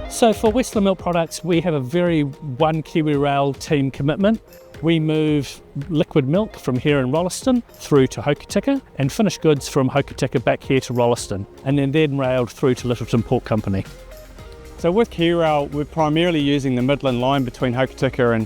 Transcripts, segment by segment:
So for Westland Milk Products, we have a very one Kiwi Rail team commitment. We move liquid milk from here in Rolleston through to Hokitika and finished goods from Hokitika back here to Rolleston and then railed through to Littleton Port Company. So with Kiwi Rail, we're primarily using the Midland line between Hokitika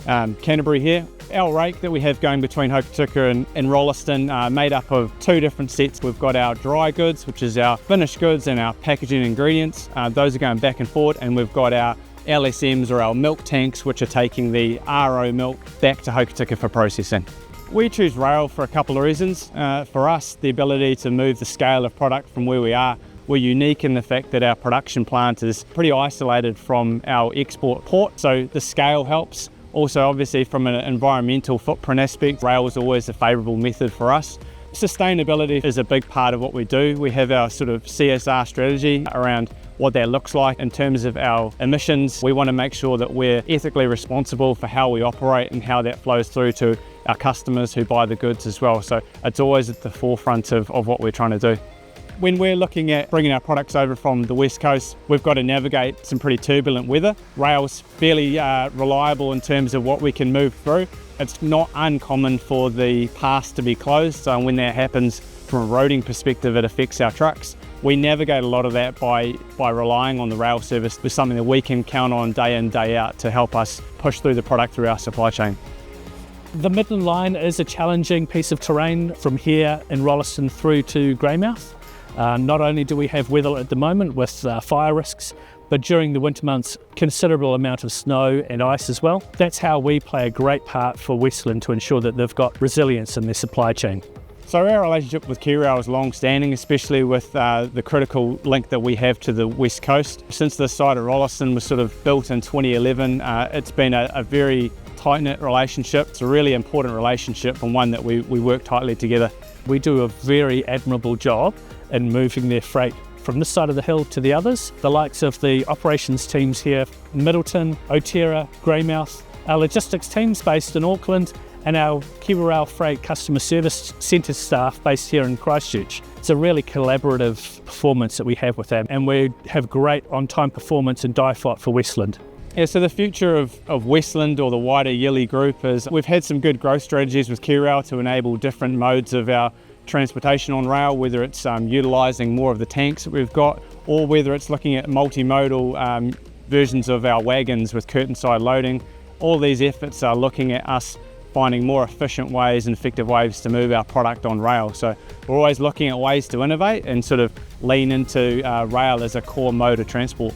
and Canterbury here. Our rake that we have going between Hokitika and Rolleston made up of two different sets. We've got our dry goods, which is our finished goods and our packaging ingredients. Those are going back and forth, and we've got our LSMs or our milk tanks, which are taking the RO milk back to Hokitika for processing. We choose rail for a couple of reasons. For us, the ability to move the scale of product from where we are. We're unique in the fact that our production plant is pretty isolated from our export port, so the scale helps. Also, obviously, from an environmental footprint aspect, rail is always a favourable method for us. Sustainability is a big part of what we do. We have our sort of CSR strategy around what that looks like in terms of our emissions. We want to make sure that we're ethically responsible for how we operate and how that flows through to our customers who buy the goods as well. So it's always at the forefront of what we're trying to do. When we're looking at bringing our products over from the West Coast, we've got to navigate some pretty turbulent weather. Rail's fairly reliable in terms of what we can move through. It's not uncommon for the pass to be closed, so when that happens, from a roading perspective, it affects our trucks. We navigate a lot of that by relying on the rail service. It's something that we can count on day in, day out to help us push through the product through our supply chain. The Midland line is a challenging piece of terrain from here in Rolleston through to Greymouth. Not only do we have weather at the moment with fire risks, but during the winter months, considerable amount of snow and ice as well. That's how we play a great part for Westland to ensure that they've got resilience in their supply chain. So our relationship with Kiwi Rail is long-standing, especially with the critical link that we have to the West Coast. Since this site of Rolleston was sort of built in 2011, it's been a very tight-knit relationship. It's a really important relationship and one that we work tightly together. We do a very admirable job in moving their freight from this side of the hill to the others. The likes of the operations teams here, Middleton, Otira, Greymouth, our logistics teams based in Auckland, and our Kiwi Rail Freight Customer Service Centre staff based here in Christchurch. It's a really collaborative performance that we have with them, and we have great on-time performance and DIFOT for Westland. Yeah, so the future of Westland or the wider Yili group is we've had some good growth strategies with Kiwi Rail to enable different modes of our transportation on rail, whether it's utilising more of the tanks that we've got, or whether it's looking at multimodal versions of our wagons with curtain side loading. All these efforts are looking at us finding more efficient ways and effective ways to move our product on rail. So we're always looking at ways to innovate and sort of lean into rail as a core mode of transport.